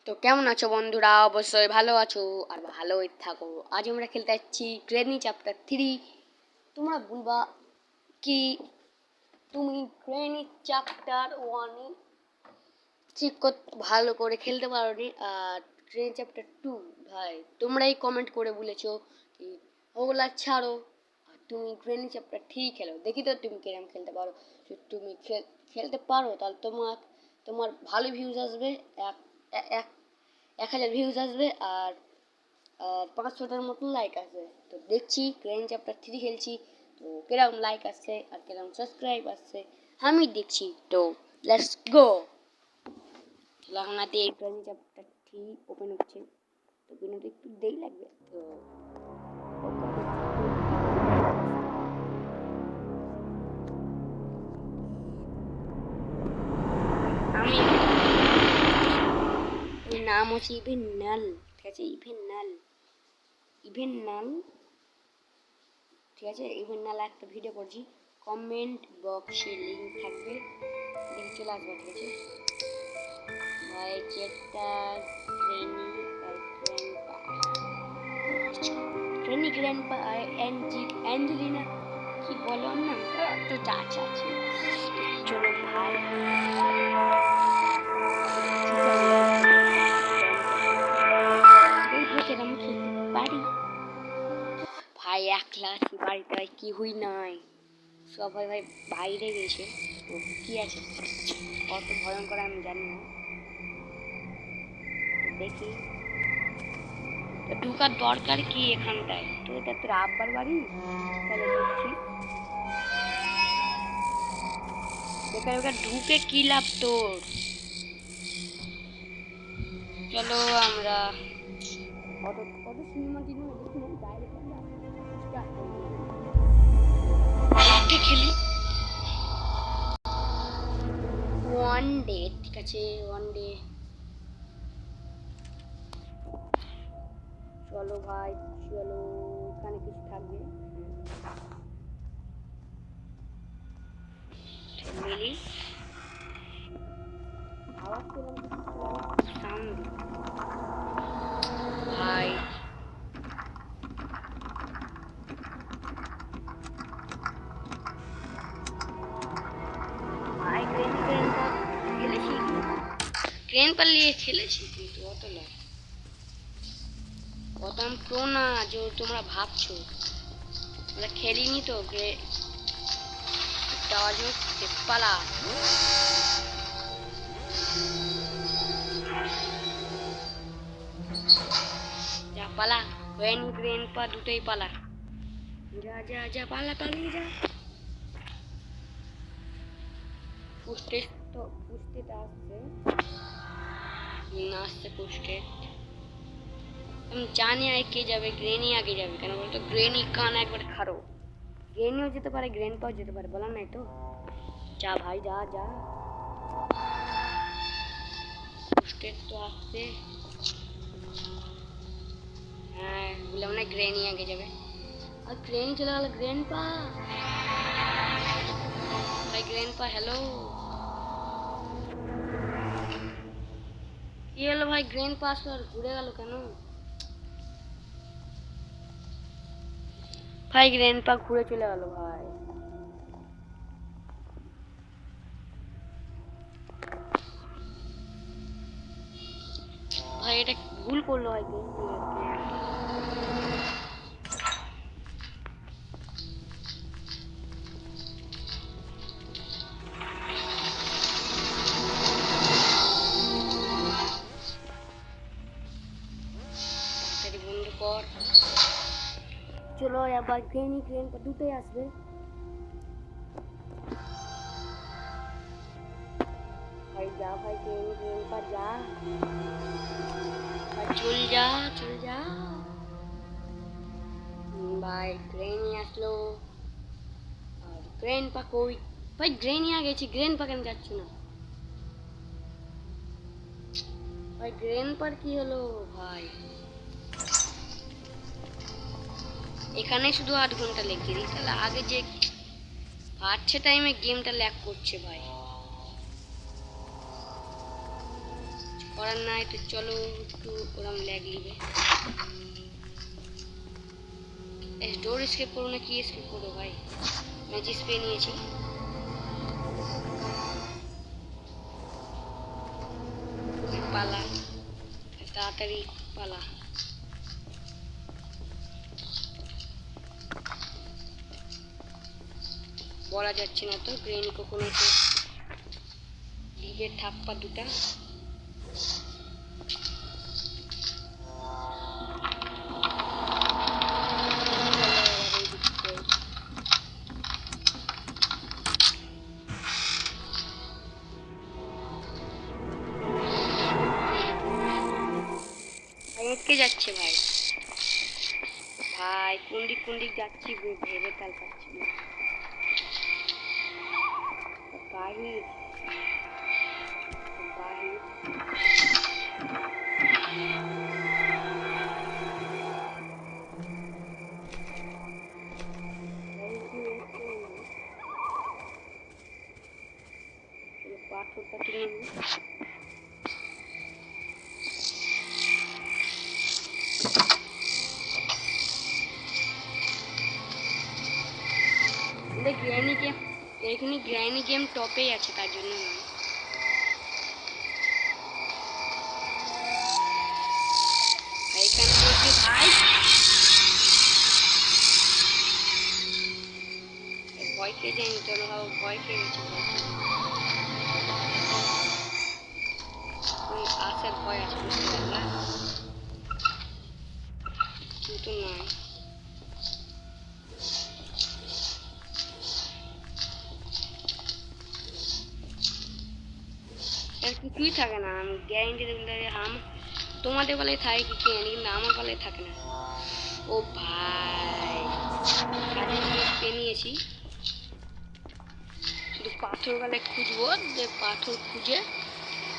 তো কেমন আছো বন্ধুরা? অবশ্যই ভালো আছো আর ভালোই থাকো। আজ আমরা খেলতে যাচ্ছি গ্রেনি চ্যাপ্টার 3। তোমরা বলবা কি তুমি গ্রেনি চ্যাপ্টার 1 ঠিক ভালো করে খেলতে পারোনি, আর গ্রেনি চ্যাপ্টার 2 ভাই তোমরাই কমেন্ট করে বলেছো কি ওগুলা ছাড়ো আর তুমি গ্রেনি চ্যাপ্টার 3 খেলো। দেখি তো তুমি কিরম খেলতে পারো। যদি তুমি খেলতে পারো তাহলে তোমার ভালো ভিউজ আসবে, এক এক 1000 ভিউজ আসবে আর 500টার মতন লাইক আসবে। তো দেখছি গ্রেনি চ্যাপ্টার 3 খেলছি তো কিরকম লাইক আসছে আর কিরকম সাবস্ক্রাইব আসছে আমি দেখছি। তো লেটস গো। লাগাতে গ্রেনি চ্যাপ্টার 3 ওপেন হচ্ছে, তো ওপেন হতে একটু দেরি লাগবে। তো আমি নাম হচ্ছে ইভেন নাল, ঠিক আছে? ইভেন নাল ঠিক আছে। ইভেন নাল একটা ভিডিও করছি, কমেন্ট বক্সে লিঙ্ক থাকবে, দেখে চলে আসবে, ঠিক আছে ভাই? যেটা গ্র্যান্ডপা অ্যাঞ্জেলিনা কি বলো না, তো চাচা আছে। চলো ভাই, আমি খেলতে পারি ভাই। একলা আছি বাড়িতে, ভাই কি হুই নাই, সবাই ভাই বাইরে গেছে। তো কি আছে কত ভয়ঙ্কর আমি জানি না। তো দেখি তো ঢুকার দরকার কি এখানটায়? তো এটা তোর আব্বার বাড়ি, তাহলে ঢুকছি। বেকার বেকার ঢুকে কি লাভ তোর? চলো আমরা কত কত সিনেমা টিনেমা দেখি না, ডাইরেক্ট আমরা স্টার্ট করি, খেলি ওয়ান ডে, ঠিক আছে? ওয়ান ডে চলো ভাই, চলো। এখানে কিছু থাকবে মিলি আওয়াজ পেলাম, সাউন্ড ভাই। ভাই খেলেছি, ট্রেন পালিয়ে খেলেছি কিন্তু অত নয়, অত আমি প্রো না যে তোমরা ভাবছো। আমরা খেলিনি তো পালা যা পালা, ওয়েন গ্র্যান্ডপা দুটোই পালা, যা যা যা পালা, পালিয়ে যা। পুষ্টে আসছে না, আসছে পুষ্টে। আমি জানি আর কে যাবে, গ্রেনি আগে যাবে। কেন বলতো? গ্রেনি কান একবার খারো, গ্রেনিও যেতে পারে গ্র্যান্ডপাও যেতে পারে, বলার নাই তো। যা ভাই যা যা, পুষ্টে তো আসছে। হ্যাঁ বললাম না গ্রেনি আগে যাবে, আর গ্রেনি চলে গেল। গ্র্যান্ডপা ভাই, গ্র্যান্ডপা হ্যালো, কি হলো ভাই? গ্র্যান্ডপা আসলো আর ঘুরে গেল কেন ভাই? গ্র্যান্ডপা ঘুরে চলে গেল ভাই। ভাই এটা ভুল করলো ভাই, বন্ধ কর। চলো এবার গ্রেনি গ্র্যান্ডপা দুটোই আসবে। ভাই যা ভাই, গ্রেনি গ্র্যান্ডপা যা ভাই, চল যা চল যা ভাই। গ্রেনি আসলো আর গ্র্যান্ডপা কই ভাই? গ্রেনি আগে গেছি, গ্র্যান্ডপা কেন যাচ্ছ না ভাই? গ্র্যান্ডপার কি হলো ভাই? এখানে শুধু 8 ঘন্টা লেগে দিই, তাহলে আগে যে পাচ্ছে টাইমে গেমটা ল্যাগ করছে ভাই, করা করার নাই, তো চলো একটু ওরম ল্যাগ লিবে। ডোর স্কেপ করো না, কি স্কেপ করো ভাই? ম্যাজিক স্প্রে নিয়েছি। পালা, তাড়াতাড়ি পালা। বলা যাচ্ছে না তো গ্রেনি কখন এসে দিকে থাপ্পা দুটা। এঁকে যাচ্ছে ভাই, ভাই কোন দিক যাচ্ছি ভেবে তাল পাচ্ছি না। বাহির বাহির পাথরটা তুলে গ্র্যানি গেম, এখানে গ্র্যানি গেম টপেই আছে, তার জন্য নয়। এখান থেকে ভাই ভয় খেয়ে যায়নি, চলো ভাবো ভয় খেয়ে গেছি। আসার ভয় আছে, বুঝতে পারলা? কিন্তু নয়, আর কিছুই থাকে না। আমি গ্যারেন্টি দিতে তোমাদের বেলায় থাকে কি জানি, কিন্তু আমার বেলায় থাকে না। ও ভাই কাজে জিনিস নিয়েছি, শুধু পাথর বেলায় খুঁজবো, যে পাথর খুঁজে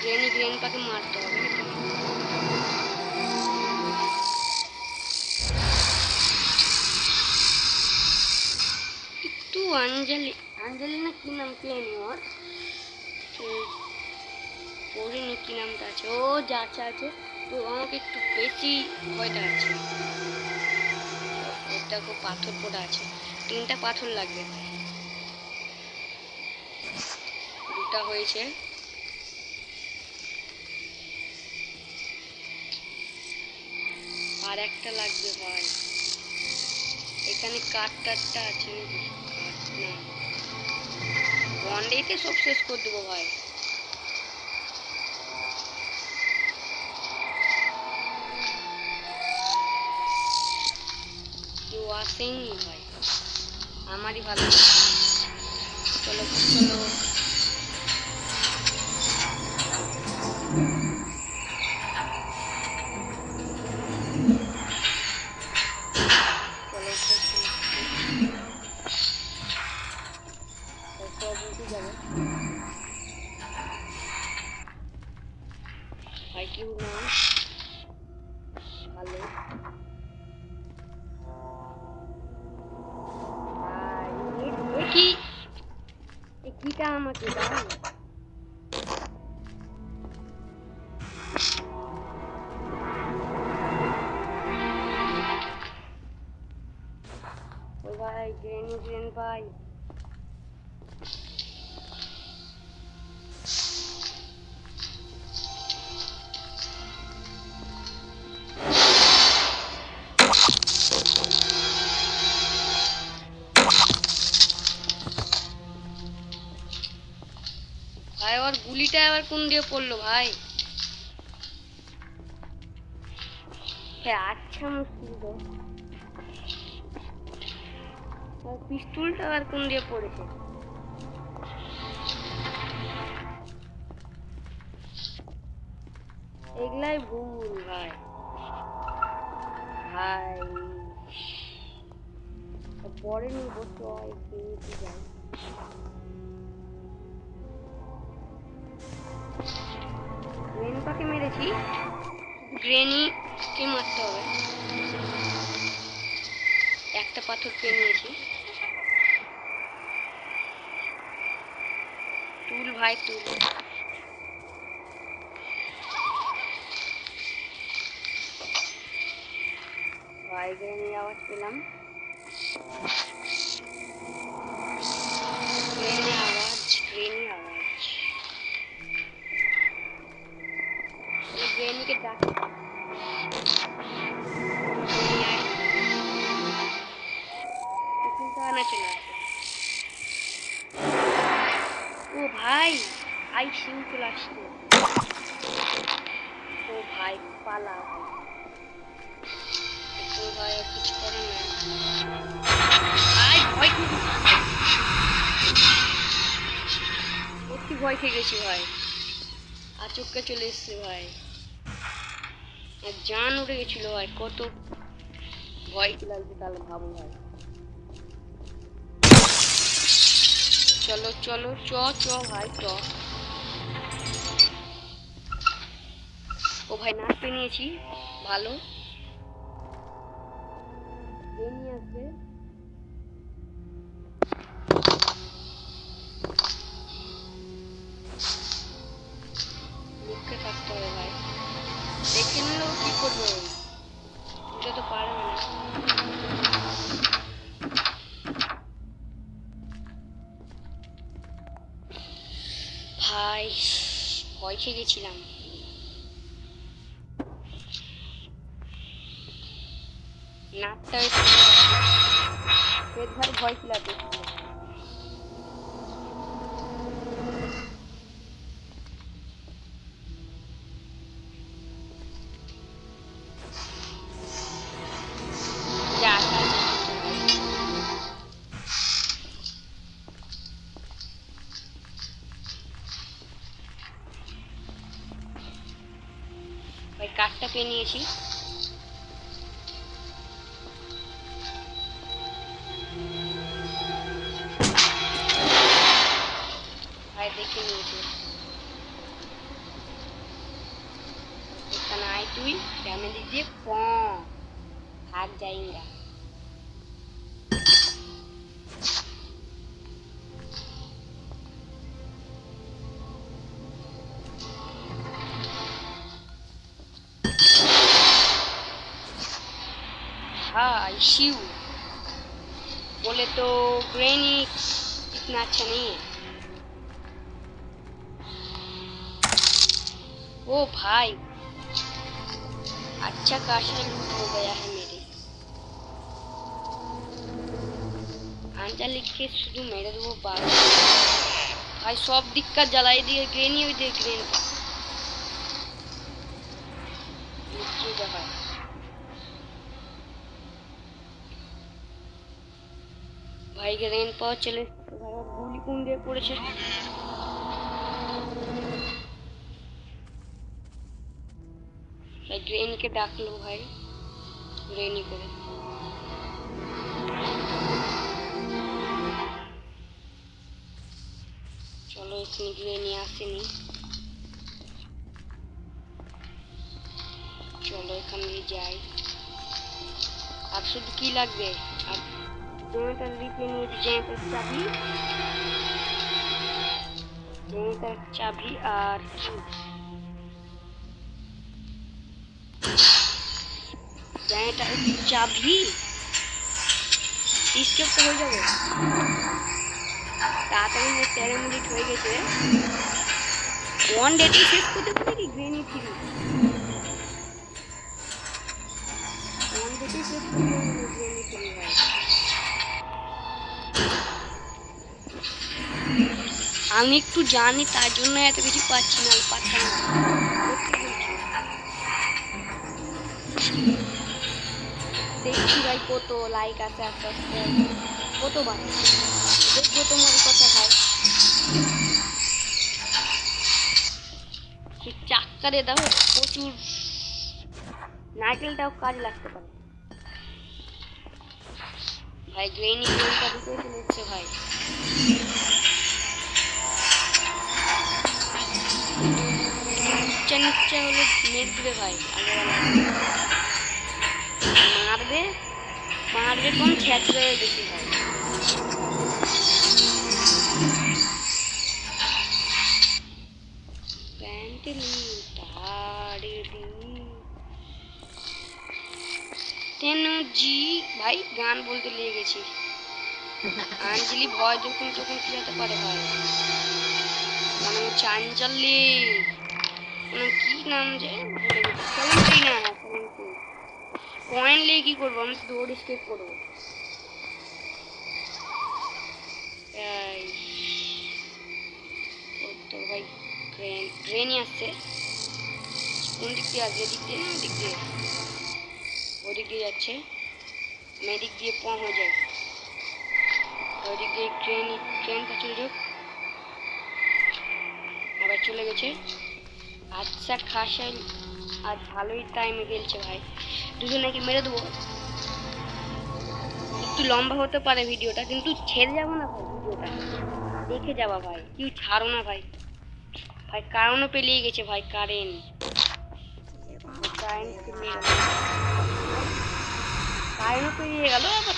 গ্রেনি পাকে মারতে হবে। একটু আঞ্জলি না কি নাম কে ওর, পড়িনি কি নামটা আছে, ও যাচ্ছে আছে, তো আমাকে একটু বেশি ভয় দেখাচ্ছে। দেখো পাথর পড়া আছে, 3টা পাথর লাগবে, দুটা হয়েছে। আর একটা লাগবে ভাই, এখানে কাঠটা আছে না, বন্ডেতে সব শেষ করে দেবো ভাই। কেউ আসেনি ভাই, আমারই ভালো। চলো চলো যাবে ভাই, কেউ না ভালো। কিটা আমাকে দাও, ও ভাই গ্রেন ভাই, ভাই ওর গুলিটা আবার কোন দিয়ে পড়লো ভাই? আচ্ছা মুশকিল তো, পিস্তুলটা আবার কোন দিয়ে পড়েছে? এগুলাই ভুল ভাই, ভাই পরে নিব তো যাই। গ্রেন পাকে মেরেছি, গ্রেনি কে মারতে হবে। একটা পাথর পেয়ে নিয়েছি, তুল ভাই তুল। ভাই গ্রেনেড আওয়াজ পেলাম, গ্রেনিকে ডাক চলে আসে। ও ভাই আইসিউ চলে আসছে। ও ভাই পালা ভাই আর কিছু করে না। ভয় খেয়ে গেছি ভাই, আর চোখকে চলে এসছে ভাই, জান উঠে গেছিল ভাই, কত ভয় কি লাগছে তাহলে ভাবো ভাই। চলো চলো চ চ ভাই চ। ও ভাই নাচ পেয়ে নিয়েছি, ভালো নিয়ে আসবে। মুখে থাকতে হবে ভাই, দেখে নিলেও কি করবো, এটা তো পারবে না। ভাই ভয় খেয়ে গেছিলাম, নাচটা ভাই ভয় কি লাগে। ভাই কার্ডটা পেয়ে নিয়েছি, ভাই দেখে নিয়েছি। এখানে আয় তুই ফ্যামিলি দিয়ে ভাগ যাইঙ্গা। हाँ शिव बोले तो ग्रेनी इतना अच्छा नहीं है। ओ भाई अच्छा खासा लूट हो गया है मेरे, आंजा लिख के शुरू मेरे तो वो बात भाई सब दिक्कत जलाई दी ग्रेनी हुई दे ग्रेन का भाई। भाई ग्रेन पर चले गुली कुंडे पड़े ग्रेन के डाक लो भाई, ग्रेनी करे चलो इतनी ग्रेनी आसेनी, चलो एखान दिए जाई। আর শুধু কি লাগবে, আর জেনারেটর রিপে নিয়েছি, জেনারেটর চাবি আর জেনারেটর চাবি স্কেপ তো হয়ে যাবে তাড়াতাড়ি। 13 মিনিট হয়ে গেছে, 1 ডেটে শেষ করতে পারি গ্রেনি থ্রি, 1 ডেটে শেষ করতে পারি গ্রেনি থ্রি ভাই। আমি একটু জানি তার জন্য এত কিছু পাচ্ছি না, পাচ্ছি না দেখছি ভাই কত লাইক আছে, আস্তে আস্তে কত বাড়ে দেখবো তোমার কথা ভাই। চাক্কা দিয়ে দাও, প্রচুর নারকেলটাও কাজে লাগতে পারে ভাই। গ্রেনি গোলটা ঢুকে চলে এসছে ভাই, নিচে নিচে হলে মেরে দিবে ভাই, মারবে মারবে কম ছেঁচড়ে বেশি ভাই। জি ভাই গান বলতে লেগে গেছি। আঞ্জলি ভয় যখন তখন কি হতে পারে ভাই? মনে হচ্ছে আঞ্জলি, কি নাম যে ভুলে গেছি। সেলেন্টিনা, হ্যাঁ সেলেন্টিনা। কয়েন নিয়ে কি করবো? আমি দৌড় স্কেপ করবো। তো ভাই ট্রেনই আসছে। কোন দিক দিয়ে আসবে? এদিক দিয়ে না ওদিক দিয়ে? ওদিক দিয়ে যাচ্ছে। আমি এদিক দিয়ে হয়ে যায়। ওদিক দিয়ে ট্রেনটা চলে যাক। আবার চলে গেছে। আচ্ছা খাসাই আজ ভালোই টাইমে গেলছে ভাই। দুজনেকে মেরে দেবো। একটু লম্বা হতে পারে ভিডিওটা, কিন্তু ছেড়ে যাবো না ভাই। ভিডিওটা দেখে যাবা ভাই, কেউ ছাড়ো না ভাই। ভাই কারেন্টও পেরিয়ে গেছে ভাই। কারেন্টও পেরিয়ে গেল আবার।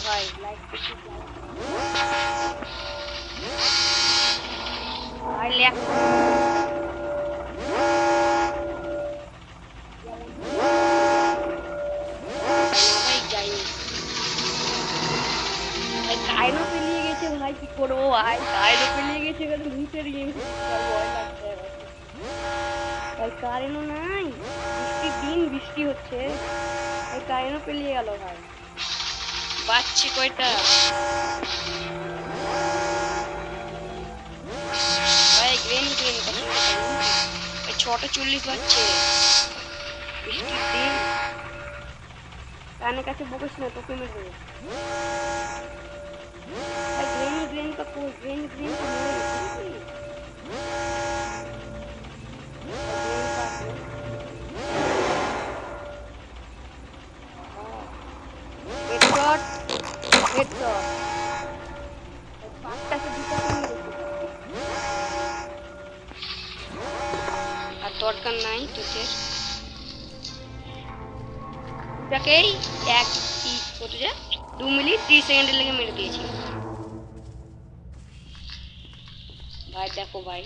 ভাই লাইক ভাই লেখ কারেন্টও পেরিয়ে গেছে ভাই। কি করবো ভাই? কারেন্টও পেরিয়ে গেছে, ভূতের গেম। ভয় লাগছে ভাই। কারেন্টও নাই, বৃষ্টির দিন, বৃষ্টি হচ্ছে। ভাই কারেন্টও পেরিয়ে গেল ভাই। বাচ্চে কয়টা ভাই? গ্রেনি 6:40 বাজছে। বৃষ্টির দিন কানের কাছে বকিস না, তোকে মেরে দেবো ভাই। গ্রেনি কা কই? গ্রেনি কা মরে গেছে। Headshot, headshot. পাঁচটা সে দুটো আর দরকার নাই তোদের। দুটাকেই এক কত যা 2 মিনিট 30 সেকেন্ডের লেগে মেরে দিয়েছি ভাই। দেখো ভাই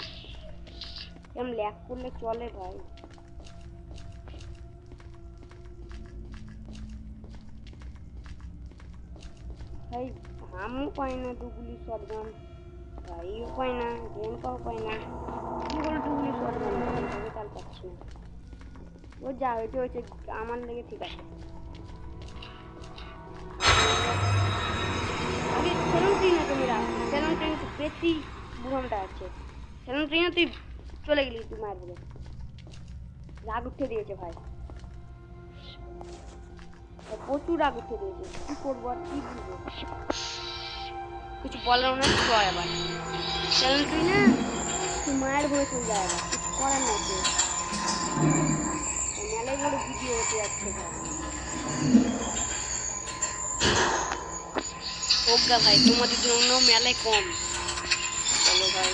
এরকম ল্যাগ করলে চলে ভাই? ভাই আমও পাই না দুগুলি শটগান, ভাইও পাই না, গেমটাও পাই না। কি বলে দুগুলি শটগান তাল পাচ্ছি না। ও যা হয়েছে হয়েছে, আমার লেগে ঠিক আছে। আগে সেলেন্টিনা তুমি রাখ, সেলেন্টিনা তো বেশি বুড়ামটা আছে। সেলেন্টিনা তুই চলে গেলি, তুই মার বলে রাগ উঠে দিয়েছে ভাই। প্রচুর রাগ উঠে দিয়েছে। কি করবো আর কি বলবো? কিছু বলার না তো আবার সেলেন্টিনা তুই মায়ের ভরে চলে যায়। আবার কিছু করার নেই। মেলায় বড় ভিডিও হতে যাচ্ছে ভাই। হোগা ভাই, তোমাদের জন্য মেলায় কম। চলো ভাই,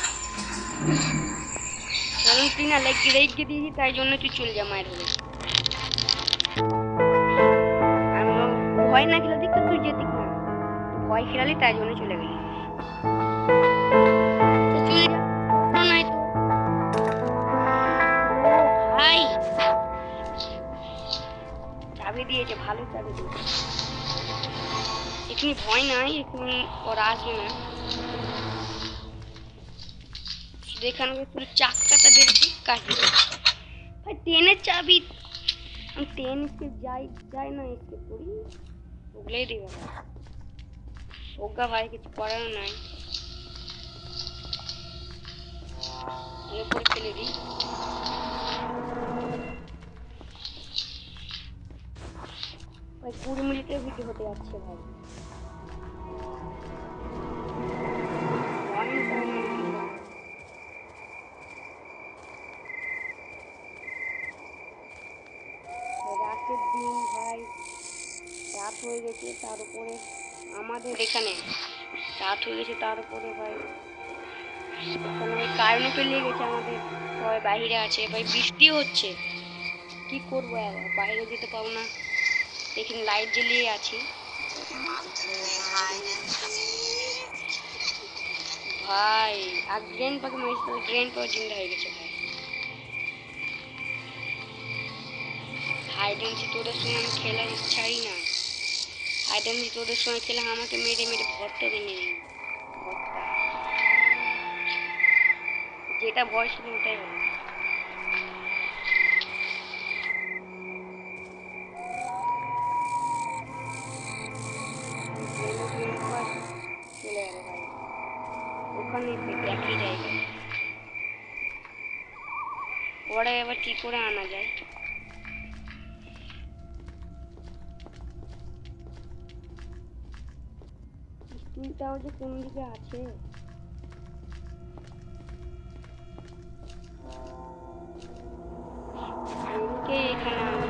সেলেন্টিনা রেখে দিয়েছি, তাই জন্য তুই চলে যা মায়ের ভরে। আমি ভয় না খেলে দিক, তুই যেতিক না। ভয় খেলালি, তাই জন্য চলে গেলি। ভাই চাবি দিয়েছে, ভালো চাবি দিয়েছে। এখানে ভয় নাই, এখানে ওরা আসবে না। এখানে পুরো চাকটাটা দেখছি কাটবে ভাই। ট্রেনের চাবি আমি ট্রেন স্কেপ যাই না স্কেপ করি, ওগুলোই দিবে ওগা ভাই। কিছু করার নাই, করে ফেলে দিই। ভাই 20 মিনিটের ভিডিও হতে যাচ্ছে ভাই। রাতের দিন ভাই, রাত হয়ে গেছে, তার উপরে আমাদের এখানে রাত হয়ে গেছে, তার উপরে ভাই এখানে কারেন্টও পেরিয়ে গেছে আমাদের। সবাই বাইরে আছে ভাই, বৃষ্টি হচ্ছে। কি করবো আবার, বাইরে যেতে পারবো না। এখানে লাইট জ্বালিয়ে আছি ভাই। আর গ্রেন পাকে মেরেছে, গ্রেন পাওয়ার জিন্দা হয়ে গেছে ভাই। হাইডেন্সি তোদের সঙ্গে আমি খেলার ইচ্ছাই না। হাইডেন্সি তোদের সঙ্গে খেলে আমাকে মেরে মেরে ভরটা ভেঙে দিই। যেটা ভয় ছিল ওটাই হবে। চলে গেল ভাই, ওখানে একই জায়গায়। ওরা এবার কি করে আনা যায়? স্কুলটাও যে কোন দিকে আছে? এখানে আমি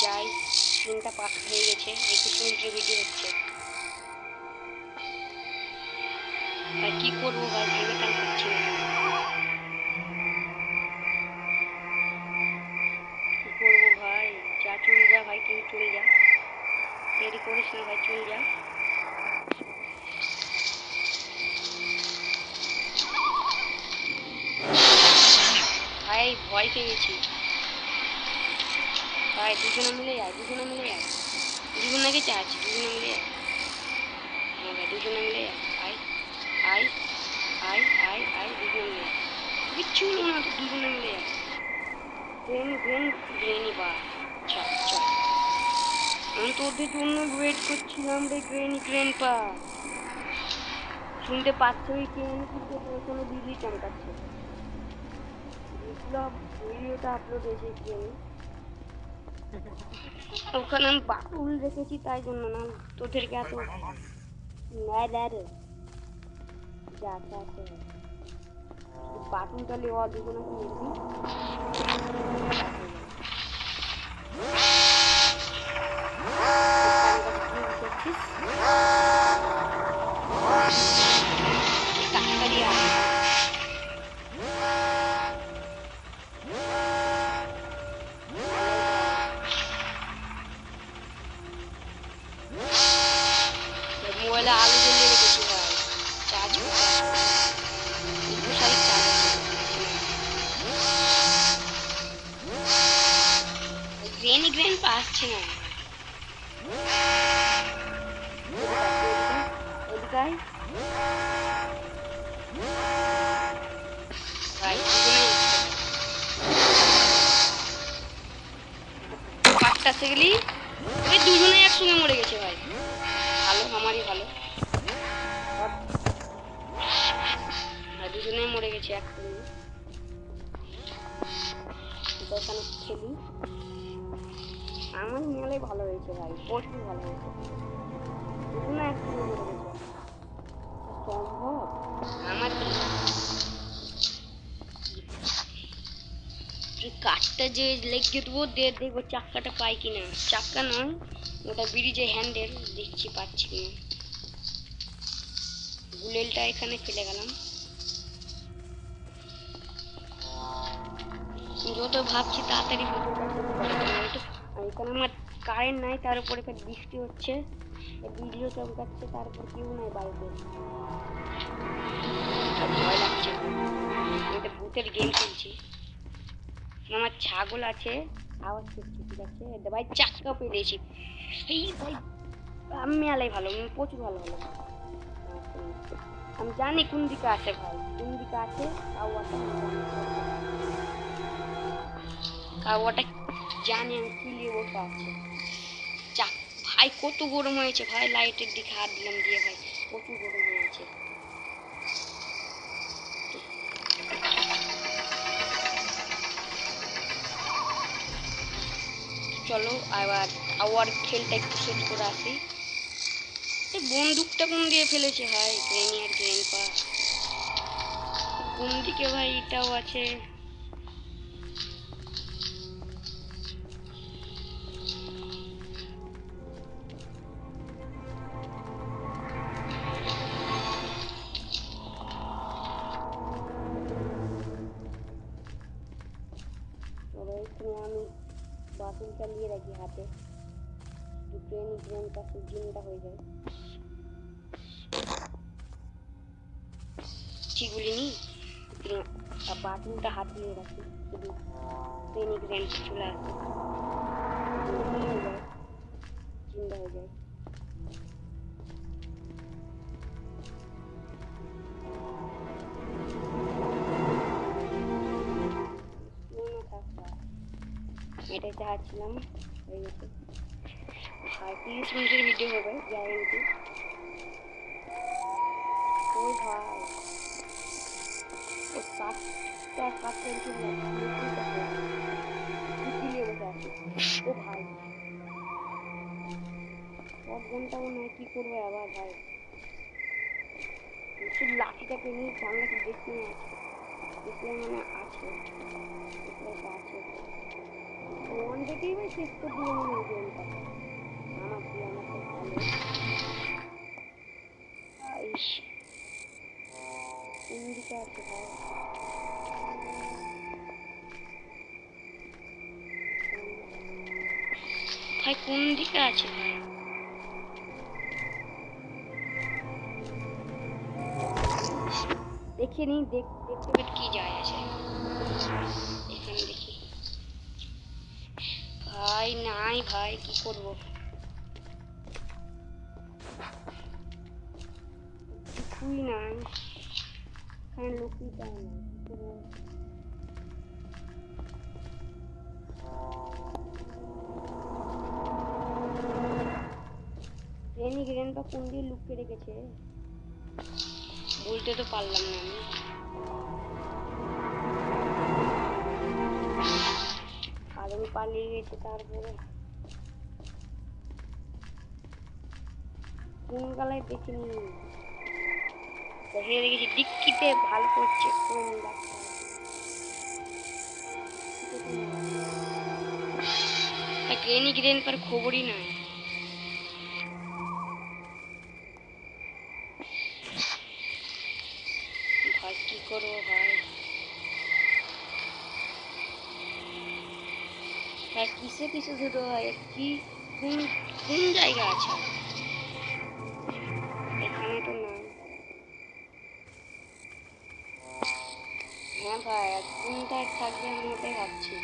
যাই। 3টা 5 হয়ে গেছে, 21 মিনিটের ভিডিও হচ্ছে। ভাই কি করবো ভাই, ভেবে কাল পাচ্ছি না। কি করবো ভাই? যা চলে যা ভাই, তুই চলে যা, দেরি করিস না ভাই, চলে যা। ভাই ভয় পেয়ে গেছি ভাই। দুজনে মিলে যায়, দুজনে মিলে যায়, দুজনকে চাচ্ছি, দুজনে মিলে যায়। হ্যাঁ ভাই দুজনে মিলে যায়। I I I I I দুজনে মিলে যায়, কিচ্ছু হলো না তো, দুজনে মিলে যায়। গ্রেনি বা আচ্ছা আচ্ছা, আমি তো ওদের জন্য ওয়েট করছিলাম রে। গ্রেন পা শুনতে পাচ্ছ ওই ট্রেন কিন্তু ওখানে বিজলি চমকাচ্ছে। ভিডিওটা আপলোড হয়েছে ট্রেনে, ওখানে আমি বাটুল রেখেছি তাই জন্য, না তোদেরকে এত যা আছে বাটুলটা লেওয়া দুজনকে মেরবি। মোবাইলে আলো জ্বলিয়ে রেখেছি ভাই, চার্জ গ্রেন পা আসছে না। এদিকাই ভাই পাঁচটা সেগুলি ওই দুজনে একসঙ্গে মরে গেছে ভাই। ভালো, আমারই ভালো, দুজনে মরে গেছে একসঙ্গে। এখানে খেলি, আমার মেলে ভালো হয়েছে ভাই, প্রচুর ভালো হয়েছে। দুজনে একসঙ্গে মরে গেছে, সম্ভব? আমার কাঠটা যে লেগে দেবো, দেখবো চাক্কাটা পাই কিনা। চাক্কা নয় ওটা, ব্রিজের হ্যান্ডেল, দেখছি পাচ্ছি কিনা। বুলেটটা এখানে ফেলে গেলাম। যত ভাবছি তাড়াতাড়ি এখানে আমার কারেন্ট নাই, তার উপরে বৃষ্টি হচ্ছে, ভিডিও চমকাচ্ছে, তারপর কেউ নাই বাড়িতে, ভয় লাগছে। এটা ভূতের গেম খেলছি। আমার ছাগল আছে, আওয়াজ করছে, ঠিক আছে ভাই। চাক্কা পেয়েছি এই ভাই, আমি মেলাই ভালো, প্রচুর ভালো ভালো। আমি জানি কোন দিকে আছে ভাই, কোন দিকে আছে। কাওয়াটা জানি আমি, কি নিয়ে বসে আছে। চাক ভাই কত গরম হয়েছে ভাই, লাইটের দিকে হাত দিলাম দিয়ে ভাই, প্রচুর গরম হয়েছে। চলো আবার খেলটা একটু শেষ করে আসি। এই বন্দুকটা কোন দিয়ে ফেলেছে ভাই, গ্রেনি আর গ্রেন পা কোন দিকে ভাই? এটাও আছে। রাইফেলটা নিয়ে রাখি হাতে, ট্রেনটা জিনটা হয়ে যায়। ঠিক বলিনি? বাটনটা হাত নিয়ে রাখি, শুধু গ্রেন চলে আসে, হয়ে যায়, জিন্দা হয়ে যায়। এটাই চাচ্ছিলাম, হয়ে গেছে। 30 মিনিটের ভিডিও হবে গ্যারেন্টি। ওই ভাই ও কাজটা সেন্টি নিয়ে বসে আছে। ও ভাই 10 ঘন্টা মনে হয়, কি করবো আবার ভাই? শুধু লাঠিটাকে নিয়ে সামনে দেখতে মানে আছে আছে ওয়ান ডেটেই ভাই শেষ করে দিল মনে হয় গেমটা। আমার তো ভালো। কোন দিকে আছে ভাই? ভাই কোন দিকে আছে ভাই? দেখে নি, দেখতে কি যায় আছে এখানে দেখি। ভাই নাই ভাই, কি করব? কিছুই নাই এখানে, লোকই পায় না, কি করবো? গ্রেনটা কোন দিয়ে লুকিয়ে রেখেছে বলতে তো পারলাম না আমি। আর পালিয়ে গেছে, তারপরে কোন গালায় দেখিনি, দেখে দেখেছি ডিক্কিতে ভালো করে চেক করে নিয়ে রাখতে হবে। গ্রেন पर খবরই নাই। ভাই কি করবো ভাই? কিসে ধরো হয় কি? কোন জায়গা আছে? এখানে তো নাই। হ্যাঁ ভাই, কোনটায় থাকবে আমি ওটাই ভাবছি।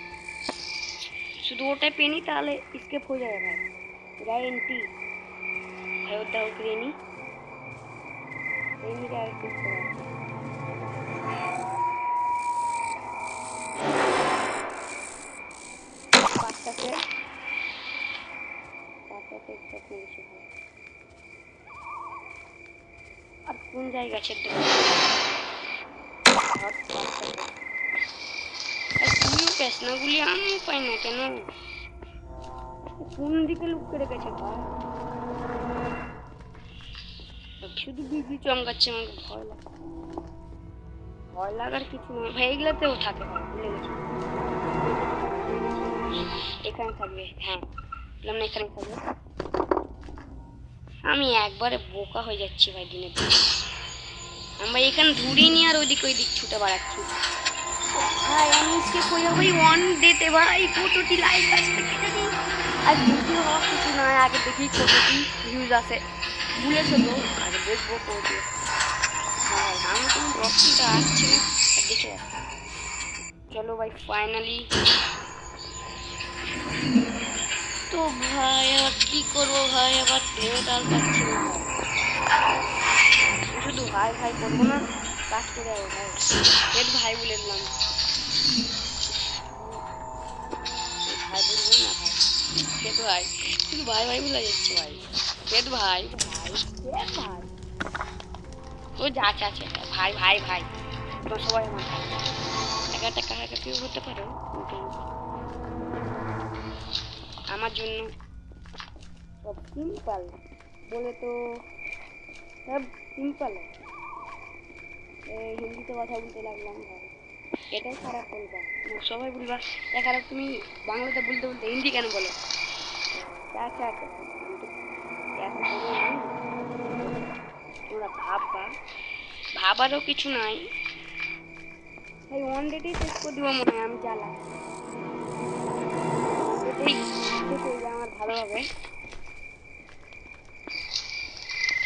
শুধু ওটাই পেনি তাহলে স্কেপ হয়ে যাবে ভাই, গ্যারেন্টি। ভাই ওটা গ্রেনি আর শেষ করে পাঁচটাতে আর কোন জায়গা আছে তুইও পেস না গুলি, আমিও পাই না কেন? কোন দিকে লুকিয়ে রেখেছে ভাই? শুধু বিবি চমকাচ্ছে, আমাকে ভয় লাগে। ভয় লাগার কিছু নয় ভাই, এগুলাতেও থাকে ভাই, ভুলে গেছি। এখানে থাকবে, হ্যাঁ বললাম না এখানে থাকবে। আমি একবারে বোকা হয়ে যাচ্ছি ভাই দিনে দিনে। আমরা এখানে ধুড়ি নিয়ে আর ওই দিক ছুটে বেড়াচ্ছি ভাই। আমি স্কেপ হয়ে যাবো ওয়ান ডেতে ভাই। কতটি লাইক আসবে আর ভিডিও হওয়া কিছু নয়, আগে দেখি কতটি ভিউজ আসে। ভুলেছো তো, আগে দেখবো কতটি। হ্যাঁ আমি কোনো রকিটা আসছে না, দেখে চলো ভাই ফাইনালি। তো ভাই আবার কি করবো ভাই, আবার ঢেউ ডাল পাচ্ছি না। শুধু ভাই ভাই করবো না, কাজ করে যাবো ভাই। এর ভাই বলে দিলাম, ভাই বলবো না ভাই। খেত ভাই, শুধু ভাই ভাই বলে যাচ্ছে ভাই। খেত ভাই ভাই খেত ভাই, ও যা আছে আছে ভাই ভাই ভাই। তোমরা সবাই আমার ভাই, একটা কাকাকাকিও হতে পারো, কিন্তু আমার জন্য সব সিম্পল বলে তো সব সিম্পল। হিন্দিতে কথা বলতে লাগলাম ভাই, এটাই খারাপ বলবা, সবাই বলবা খারাপ, তুমি বাংলাতে বলতে বলতে হিন্দি কেন বলো? আচ্ছা আচ্ছা, তোমরা ভাবারও কিছু নাই ভাই। ওয়ান ডেটেই শেষ করে দিব মনে হয়, আমি জ্বালা যাতেই শেষ হয়ে যায় আমার ভালো হবে।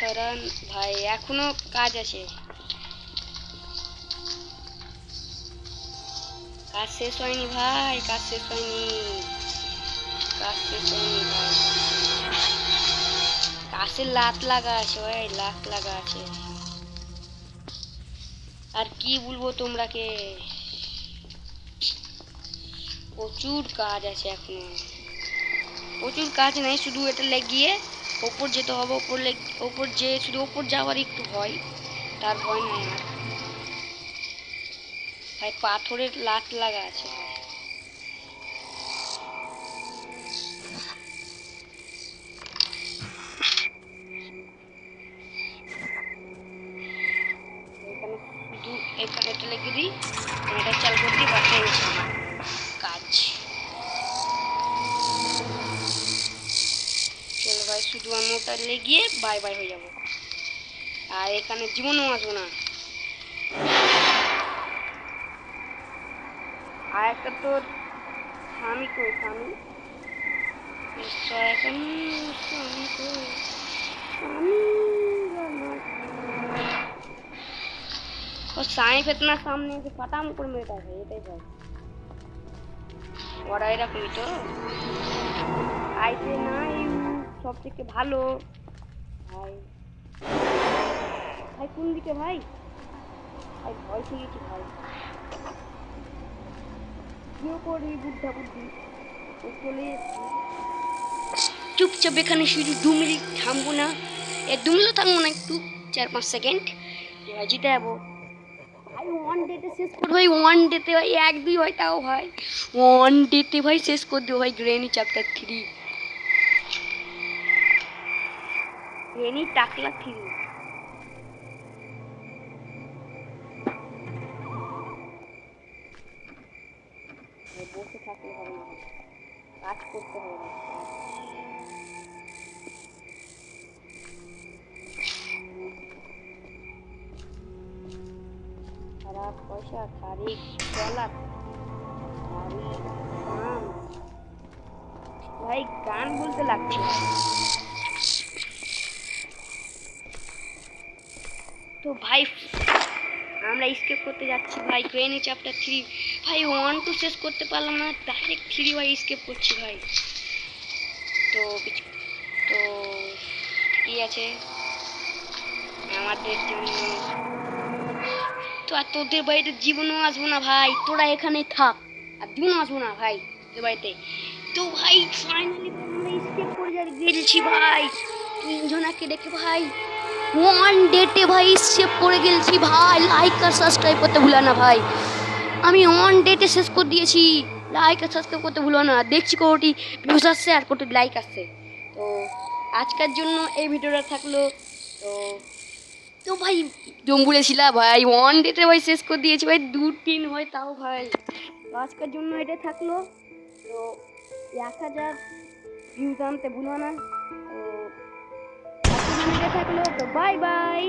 কারণ ভাই এখনো কাজ আছে, কাজ শেষ হয়নি ভাই, কাজ শেষ হয়নি, কাজ শেষ হয়নি ভাই, কাজের লাত লাগা আছে ভাই, লাখ লাগা আছে। আর কি বলবো তোমরাকে, প্রচুর কাজ আছে এখনো, প্রচুর কাজ নাই, শুধু এটা লেগিয়ে ওপর যেতে হবে, ওপর যে শুধু ওপর যাওয়ার একটু ভয়, তার ভয় নাই আর ভাই, পাথরের লাত লাগা আছে ভাই। এখানে শুধু এখানে এটা লেগে দিই, এটা চাল করে দিই, বাকি হয়েছে আমার কাজ। চলো ভাই, শুধু আমি ওটা লেগিয়ে বাই বাই হয়ে যাব, আর এখানে জীবনও আসবো না। আর একটা তোর স্বামী কই, স্বামী এখন স্বামী কই, স্বামী ও साई इतना सामने से खत्म করে মেয়েটা है এটাই ভাই, ওরা এরকমই তো আইতে নাই সব থেকে ভালো ভাই। ভাই কোন দিকে ভাই, ভাই ভয় পেয়ে গেছি ভাই, কেউ করি বুদ্ধা বুদ্ধি ও চলে এসছি। চুপচাপ এখানে শুধু 2 মিনিট থামবো না, 2 মিনিট থামবো না, একটু 4-5 সেকেন্ড, এবার জিতে যাবো ভাই। ওয়ান ডেতে শেষ করবো ভাই, ওয়ান ডেতে ভাই 1-2 হয় তাও ভাই, ওয়ান ডেতে ভাই শেষ করে দেবো ভাই গ্রেনি চ্যাপ্টার 3, গ্রেনি টাকলা 3। বসে থাকলে হবে না, কাজ করতে হবে, খারাপ পয়সা, খারি চলা, খারি গান, ভাই গান বলতে লাগছে। তো ভাই আমরা স্কেপ করতে যাচ্ছি ভাই গ্রেনি চ্যাপ্টার 3 ভাই, 1-2 শেষ করতে পারলাম না, ডাইরেক্ট 3 ভাই স্কেপ করছি ভাই। তো তো কি আছে আমাদের জন্য, তো আর তোদের বাড়িতে জীবনও আসবো না ভাই, তোরা এখানে থাক, আর জীবনও আসবো না ভাই তোদের বাড়িতে। তো ভাই ফাইনালি আমরা স্কেপ করে গেছি ভাই, 3 জনাকে দেখে ভাই, ওয়ান ডেটে ভাই স্কেপ করে গেছি ভাই। লাইক আর সাবস্ক্রাইব করতে ভুলো না ভাই, আমি ওয়ান ডেটে শেষ করে দিয়েছি, লাইক আর সাবস্ক্রাইব করতে ভুলো না। দেখছি কোটি ভিউজ আসছে আর কোটি লাইক আসছে। তো আজকের জন্য এই ভিডিওটা থাকলো। তো তো ভাই জম্বুরেছিলাম ভাই, ওয়ান ডেতে ভাই শেষ করে দিয়েছি ভাই, 2-3 হয় তাও ভাই। তো আজকের জন্য এটা থাকলো, তো 1000 ভিউজ আনতে ভুলো না। তো আজকের জন্য এটা থাকলো, তো বাই বাই।